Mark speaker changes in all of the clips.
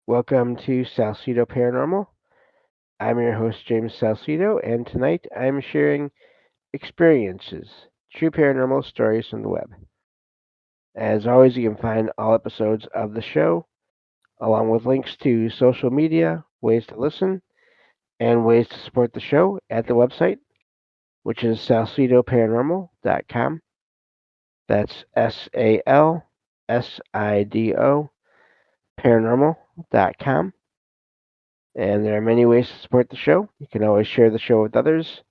Speaker 1: Welcome to Salsido Paranormal. I'm your host, James Salsido, and tonight I'm sharing experiences, true paranormal stories from the web. As always, you can find all episodes of the show, along with links to social media, ways to listen, and ways to support the show at the website, which is salsidoparanormal.com. That's SALSIDO paranormal.com. And there are many ways to support the show. You can always share the show with others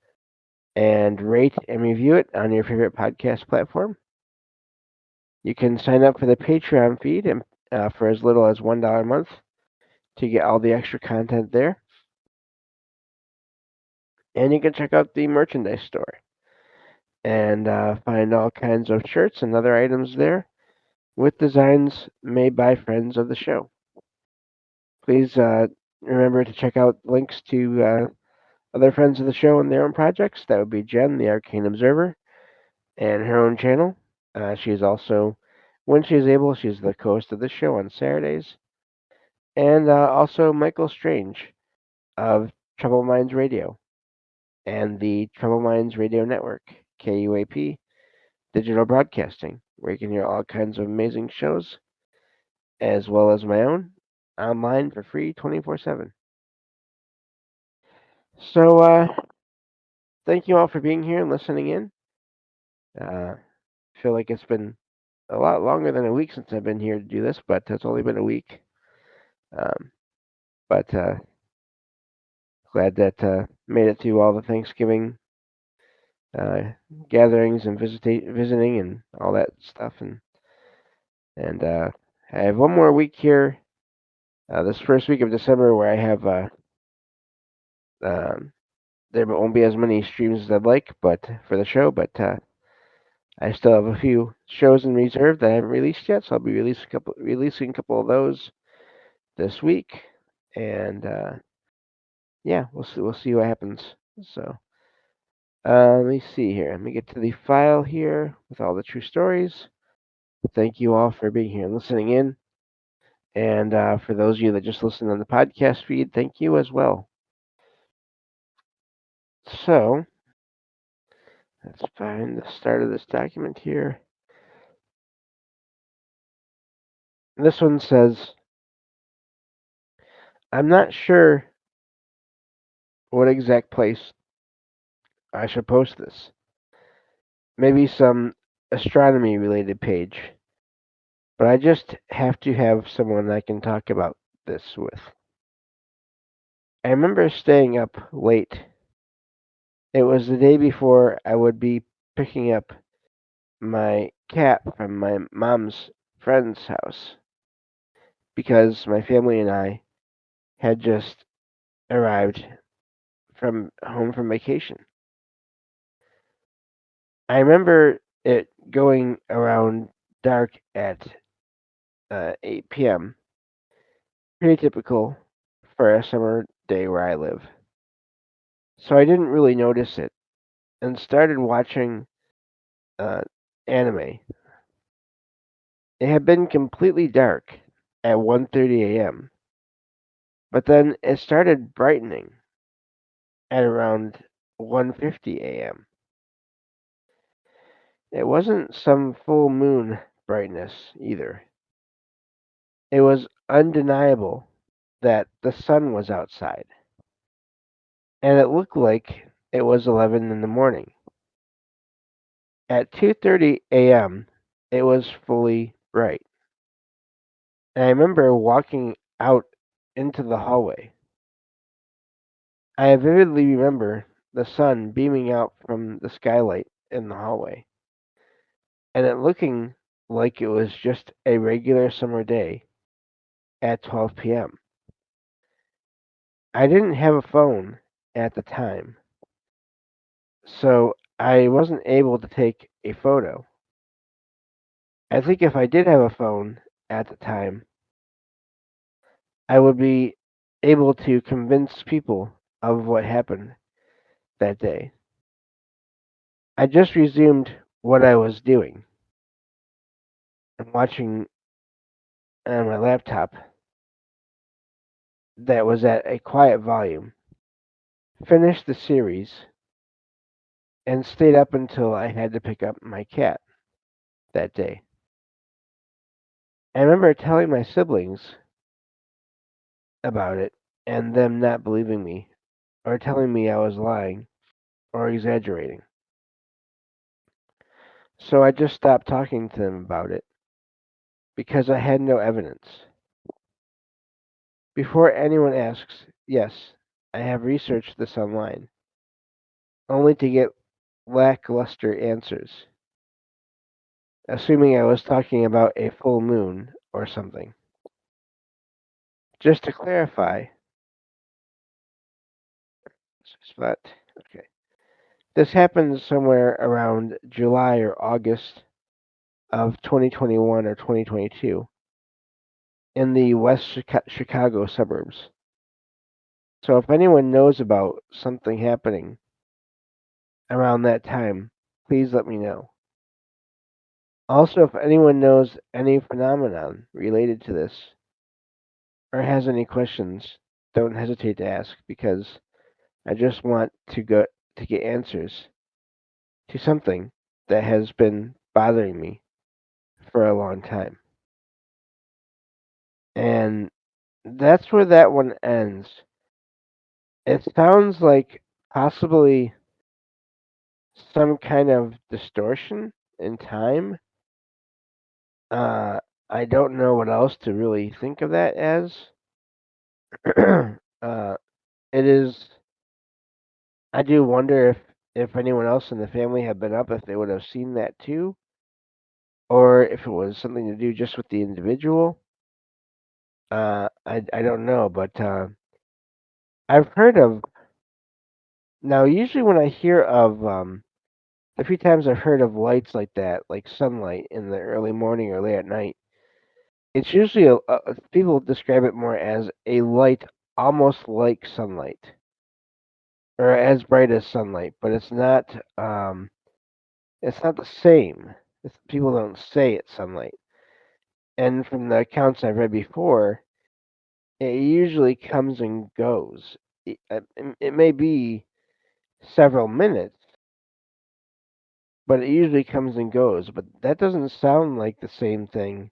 Speaker 1: and rate and review it on your favorite podcast platform. You can sign up for the Patreon feed and, for as little as $1 a month to get all the extra content there. And you can check out the merchandise store and find all kinds of shirts and other items there with designs made by friends of the show. Please remember to check out links to other friends of the show and their own projects. That would be Jen, the Arcane Observer, and her own channel. She's also, when she's able, she's the co-host of this show on Saturdays. And also Michael Strange of Trouble Minds Radio and the Trouble Minds Radio Network, KUAP Digital Broadcasting, where you can hear all kinds of amazing shows, as well as my own, online for free 24/7. So, thank you all for being here and listening in. I feel like it's been a lot longer than a week since I've been here to do this, but it's only been a week. Um, but glad that made it through all the Thanksgiving uh, gatherings and visiting and all that stuff. And I have one more week here, this first week of December, where I have um, there won't be as many streams as I'd like, but for the show, but I still have a few shows in reserve that I haven't released yet, so I'll be releasing a couple of those this week, and yeah, we'll see what happens. So. Let me see here. Let me get to the file here with all the true stories. Thank you all for being here and listening in. And for those of you that just listen on the podcast feed, thank you as well. So, let's find the start of this document here. This one says, I'm not sure what exact place I should post this. Maybe some astronomy related page. But I just have to have someone I can talk about this with. I remember staying up late. It was the day before I would be picking up my cat from my mom's friend's house because my family and I had just arrived from home from vacation. I remember it going around dark at 8 p.m. Pretty typical for a summer day where I live. So I didn't really notice it and started watching uh, anime. It had been completely dark at 1:30 a.m., but then it started brightening at around 1:50 a.m. It wasn't some full moon brightness either. It was undeniable that the sun was outside, and it looked like it was 11 in the morning. At 2:30 a.m., it was fully bright. And I remember walking out into the hallway. I vividly remember the sun beaming out from the skylight in the hallway, and it looking like it was just a regular summer day at 12 p.m. I didn't have a phone at the time, so I wasn't able to take a photo. I think if I did have a phone at the time, I would be able to convince people of what happened that day. I just resumed what I was doing and watching on my laptop that was at a quiet volume, finished the series, and stayed up until I had to pick up my cat that day. I remember telling my siblings about it and them not believing me or telling me I was lying or exaggerating. So I just stopped talking to them about it because I had no evidence. Before anyone asks, yes, I have researched this online, only to get lackluster answers, assuming I was talking about a full moon or something. Just to clarify, spot. Okay. This happened somewhere around July or August of 2021 or 2022 in the West Chicago suburbs. So if anyone knows about something happening around that time, please let me know. Also, if anyone knows any phenomenon related to this or has any questions, don't hesitate to ask because I just want to get answers to something that has been bothering me for a long time. And that's where that one ends. It sounds like possibly some kind of distortion in time. I don't know what else to really think of that as. uh, it is. I do wonder if anyone else in the family had been up, if they would have seen that too, or if it was something to do just with the individual. I don't know, but I've heard of now. Usually, when I hear of the few times I've heard of lights like that, like sunlight in the early morning or late at night, it's usually people describe it more as a light almost like sunlight or as bright as sunlight, but it's not the same. People don't say it's sunlight. And from the accounts I've read before, it usually comes and goes. It may be several minutes, but it usually comes and goes. But that doesn't sound like the same thing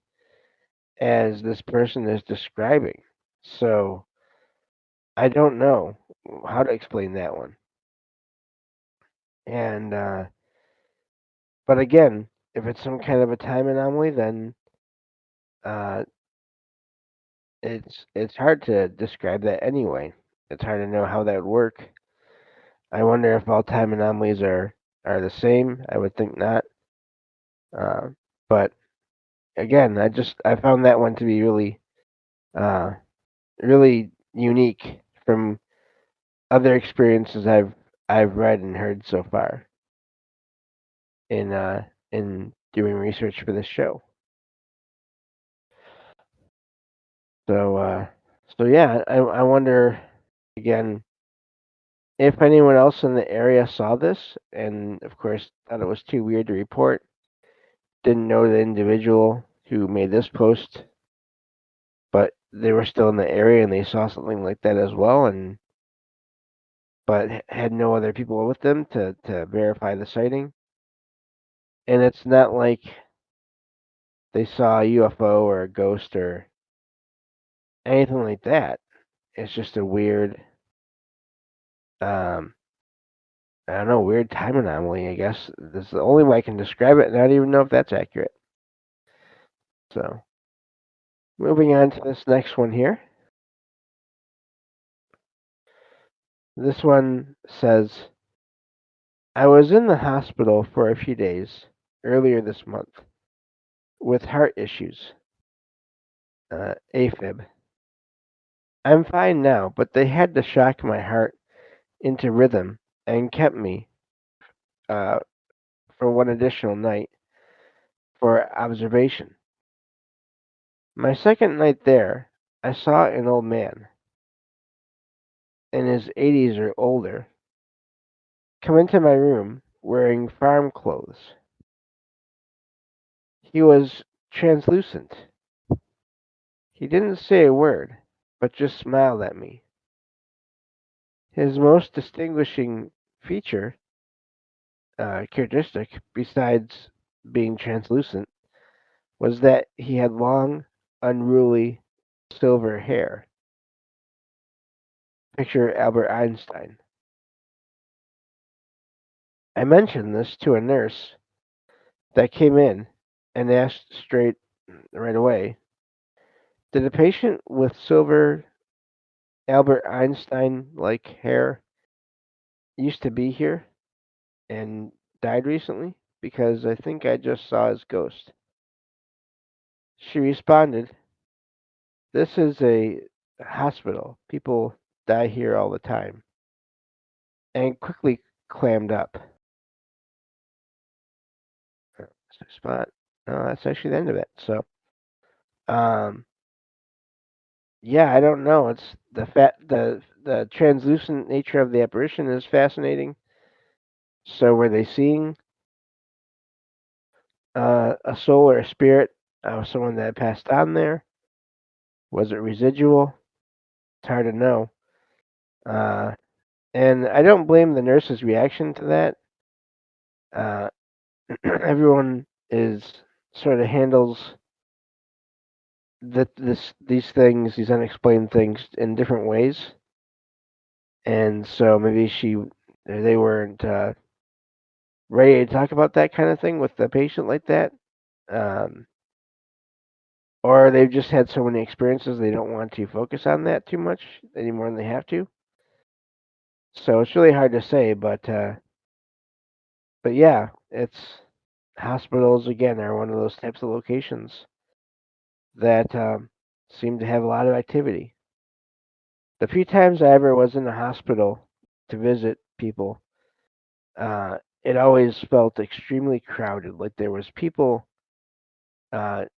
Speaker 1: as this person is describing. So I don't know how to explain that one. And but again, if it's some kind of a time anomaly, then uh, it's hard to describe that anyway. It's hard to know how that would work. I wonder if all time anomalies are the same. I would think not. Uh, but again, I found that one to be uh, really unique from other experiences I've read and heard so far in doing research for this show. So so yeah, I wonder again if anyone else in the area saw this and of course thought it was too weird to report, didn't know the individual who made this post, but they were still in the area and they saw something like that as well and but had no other people with them to verify the sighting. And it's not like they saw a UFO or a ghost or anything like that. It's just a weird, um, I don't know, weird time anomaly, I guess. This is the only way I can describe it, and I don't even know if that's accurate. So, moving on to this next one here. This one says, I was in the hospital for a few days earlier this month with heart issues, AFib. I'm fine now, but they had to shock my heart into rhythm and kept me uh, for one additional night for observation. My second night there, I saw an old man in his 80s or older come into my room wearing farm clothes. He was translucent. He didn't say a word, but just smiled at me. His most distinguishing feature, characteristic, besides being translucent, was that he had long, unruly silver hair. Picture Albert Einstein. I mentioned this to a nurse that came in and asked straight right away, did a patient with silver Albert Einstein like hair used to be here and died recently? Because I think I just saw his ghost. She responded, this is a hospital. People die here all the time. And quickly clammed up. Spot. No, that's actually the end of it. So, um, yeah, I don't know. It's the translucent nature of the apparition is fascinating. So, were they seeing a soul or a spirit of someone that passed on there? Was it residual? It's hard to know. Uh, and I don't blame the nurse's reaction to that. Uh, everyone is sort of handles these things, these unexplained things, in different ways, and so maybe they weren't ready to talk about that kind of thing with the patient like that, um, or they've just had so many experiences they don't want to focus on that too much any more than they have to. So it's really hard to say, but yeah, it's hospitals again are one of those types of locations that seem to have a lot of activity. The few times I ever was in a hospital to visit people, it always felt extremely crowded. Like there was people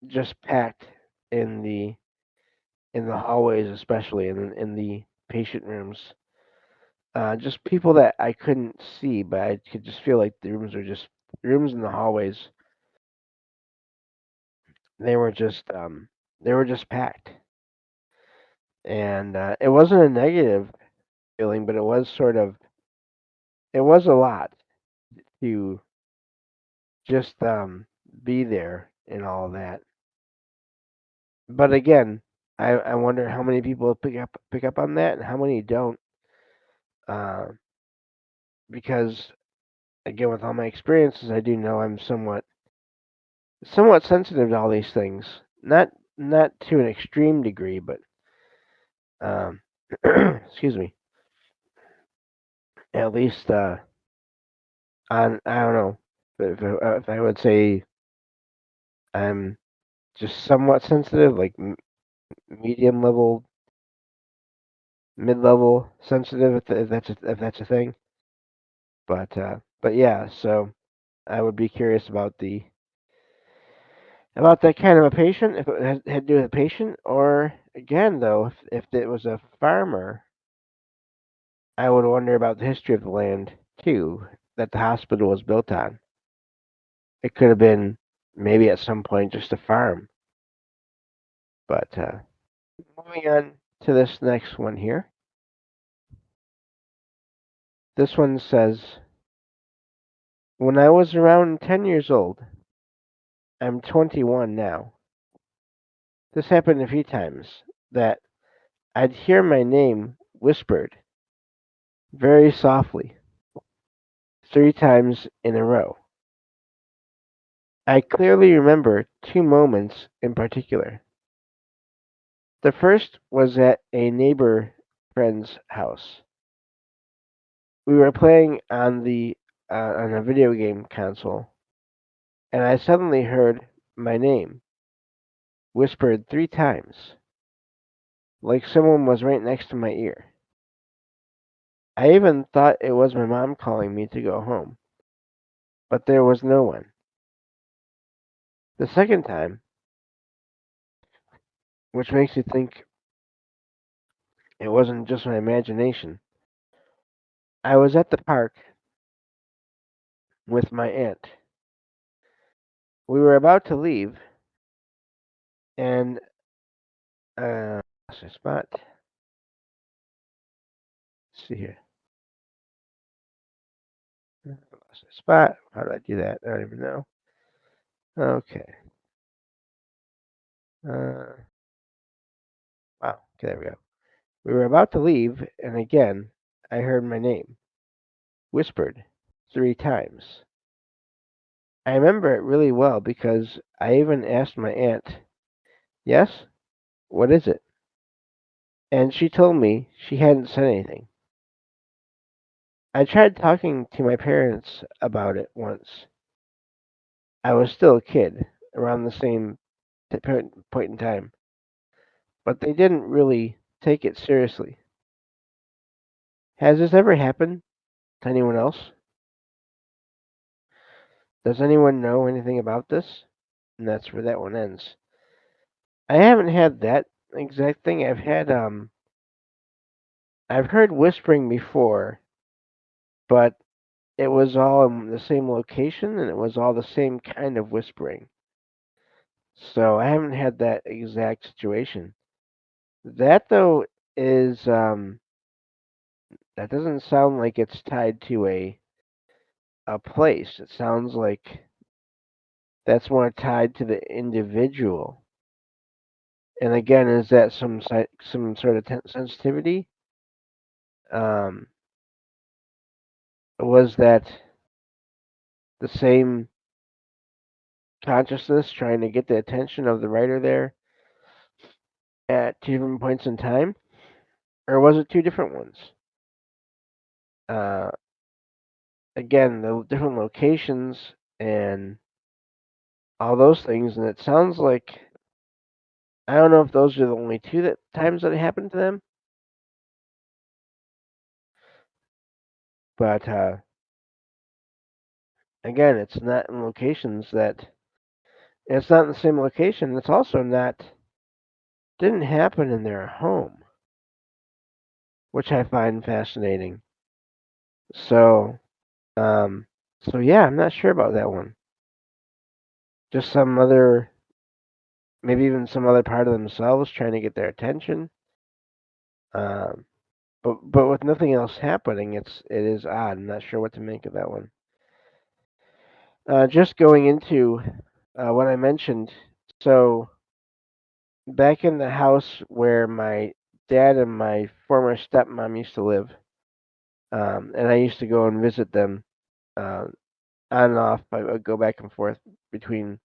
Speaker 1: just packed in the hallways, especially in the patient rooms. Just people that I couldn't see, but I could just feel like the rooms in the hallways. They were just packed, and it wasn't a negative feeling, but it was a lot to just be there and all that. But again, I wonder how many people pick up on that and how many don't. Uh, because again, with all my experiences, I do know I'm somewhat sensitive to all these things. Not to an extreme degree, but um, excuse me. At least on I don't know if I would say I'm just somewhat sensitive, like medium level, mid level sensitive, if that's a thing. But yeah, so I would be curious about that kind of a patient, if it had to do with a patient, or again though, if it was a farmer, I would wonder about the history of the land too that the hospital was built on. It could have been maybe at some point just a farm. But moving on to this next one here. This one says, when I was around 10 years old, I'm 21 now. This happened a few times that I'd hear my name whispered very softly 3 times in a row. I clearly remember two moments in particular. The first was at a neighbor friend's house. We were playing on a video game console, and I suddenly heard my name whispered 3 times, like someone was right next to my ear. I even thought it was my mom calling me to go home, but there was no one. The second time, which makes me think it wasn't just my imagination, I was at the park with my aunt. We were about to leave, and lost my spot. Let's see here. I lost my spot. How did I do that? I don't even know. Okay. Wow. Okay, there we go. We were about to leave, and again, I heard my name whispered 3 times. I remember it really well because I even asked my aunt, "Yes? What is it?" And she told me she hadn't said anything. I tried talking to my parents about it once. I was still a kid, around the same point in time, but they didn't really take it seriously. Has this ever happened to anyone else? Does anyone know anything about this? And that's where that one ends. I haven't had that exact thing. I've heard whispering before, but it was all in the same location and it was all the same kind of whispering. So I haven't had that exact situation. That though is that doesn't sound like it's tied to a place. It sounds like that's more tied to the individual. And again, is that some sort of sensitivity? Um, was that the same consciousness trying to get the attention of the writer there at 2 different points in time, or was it 2 different ones? Uh, Again, the different locations and all those things, and it sounds like I don't know if those are the only times that it happened to them, but again, it's not in locations that it's not in the same location. It's also not didn't happen in their home, which I find fascinating. So, um, so yeah, I'm not sure about that one. Just some other, maybe even some other part of themselves trying to get their attention. Um, but with nothing else happening, it is odd. I'm not sure what to make of that one. Just going into what I mentioned. So back in the house where my dad and my former stepmom used to live, and I used to go and visit them uh, on and off. I would go back and forth between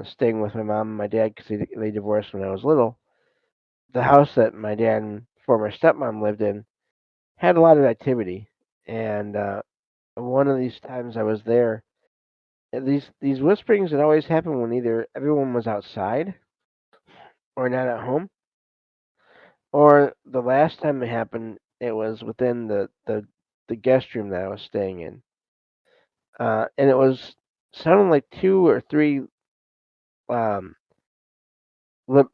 Speaker 1: staying with my mom and my dad because they divorced when I was little. The house that my dad and former stepmom lived in had a lot of activity, and one of these times I was there, these whisperings would always happen when either everyone was outside or not at home, or the last time it happened, it was within the guest room that I was staying in, and it was sounding like 2 or 3 um, like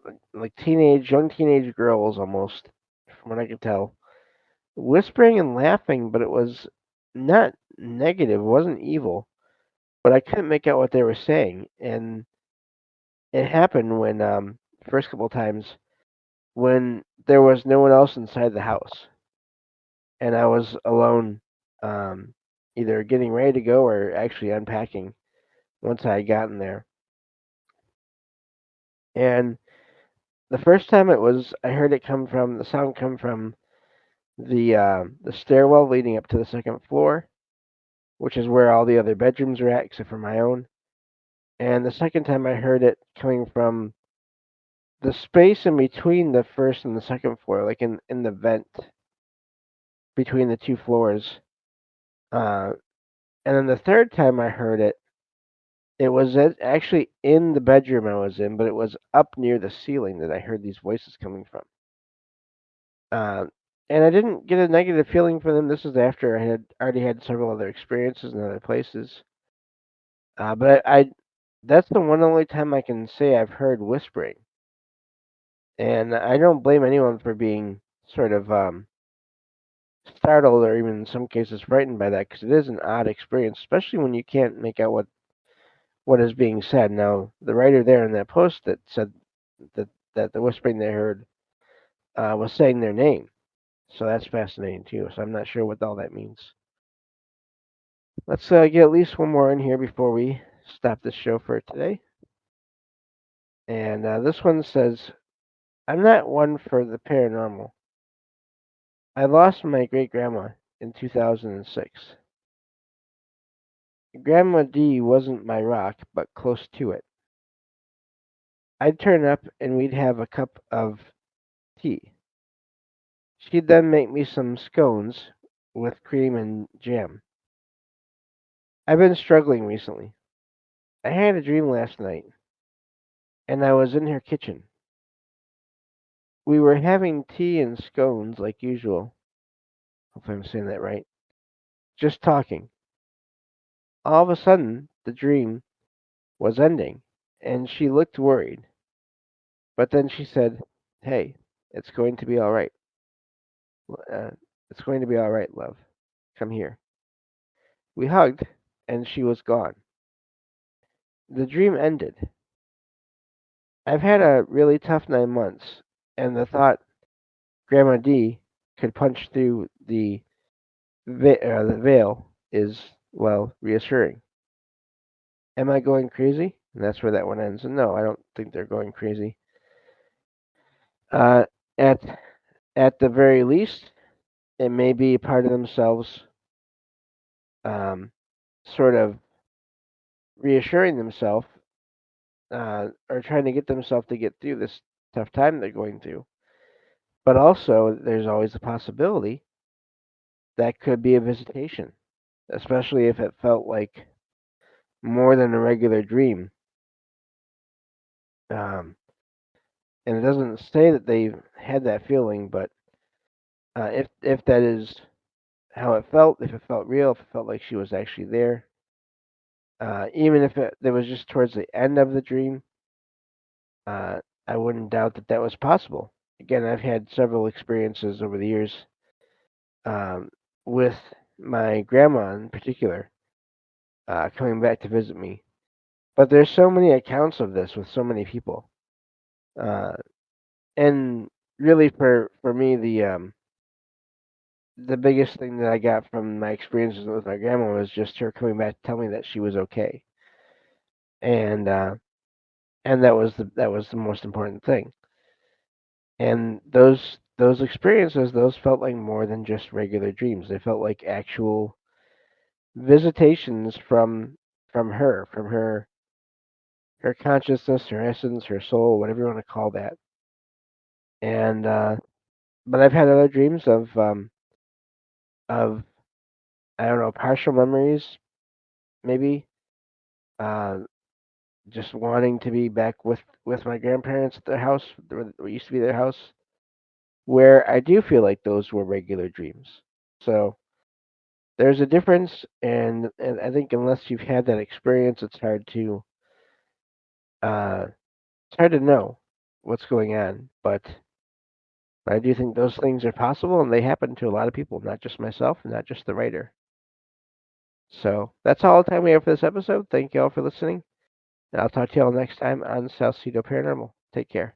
Speaker 1: young teenage girls almost, from what I could tell, whispering and laughing, but it was not negative. It wasn't evil, but I couldn't make out what they were saying. And it happened when first couple times when there was no one else inside the house, and I was alone, um, either getting ready to go or actually unpacking once I had gotten there. And the first time I heard it come from the sound come from the stairwell leading up to the second floor, which is where all the other bedrooms are at except for my own. And the second time I heard it coming from the space in between the first and the second floor, like in the vent between the 2 floors. Uh, and then the third time I heard it, it was actually in the bedroom I was in, but it was up near the ceiling that I heard these voices coming from. Uh, and I didn't get a negative feeling from them. This is after I had already had several other experiences in other places. But that's the one only time I can say I've heard whispering. And I don't blame anyone for being sort of startled or even in some cases frightened by that because it is an odd experience, especially when you can't make out what is being said. Now, the writer there in that post that said that the whispering they heard was saying their name. So that's fascinating too. So I'm not sure what all that means. Let's get at least one more in here before we stop this show for today. And this one says, I'm not one for the paranormal. I lost my great grandma in 2006. Grandma D wasn't my rock, but close to it. I'd turn up and we'd have a cup of tea. She'd then make me some scones with cream and jam. I've been struggling recently. I had a dream last night, and I was in her kitchen. We were having tea and scones like usual. Hope I'm saying that right. Just talking. All of a sudden, the dream was ending, and she looked worried. But then she said, Hey, it's going to be all right. Uh, it's going to be all right, love. Come here. We hugged, and she was gone. The dream ended. I've had a really tough 9 months, and the thought Grandma D could punch through the veil is, well, reassuring. Am I going crazy? And that's where that one ends. And no, I don't think they're going crazy. Uh, at at the very least, it may be part of themselves, um, sort of reassuring themselves, or trying to get themselves to get through this tough time they're going through. But also, there's always a possibility that could be a visitation, especially if it felt like more than a regular dream. Um, and it doesn't say that they had that feeling, but if that is how it felt, if it felt real, if it felt like she was actually there, even if it was just towards the end of the dream, uh, I wouldn't doubt that that was possible. Again, I've had several experiences over the years, um, with my grandma in particular, coming back to visit me. But there's so many accounts of this with so many people, uh, and really for me the biggest thing that I got from my experiences with my grandma was just her coming back to tell me that she was okay, and that was the most important thing. And those experiences, those felt like more than just regular dreams. They felt like actual visitations from her consciousness, her essence, her soul, whatever you want to call that. And but I've had other dreams of I don't know, partial memories, maybe, uh, just wanting to be back with my grandparents at their house, what used to be their house, where I do feel like those were regular dreams. So there's a difference, and I think unless you've had that experience, uh, it's hard to know what's going on. But I do think those things are possible, and they happen to a lot of people, not just myself, and not just the writer. So that's all the time we have for this episode. Thank you all for listening, and I'll talk to you all next time on Salsido Paranormal. Take care.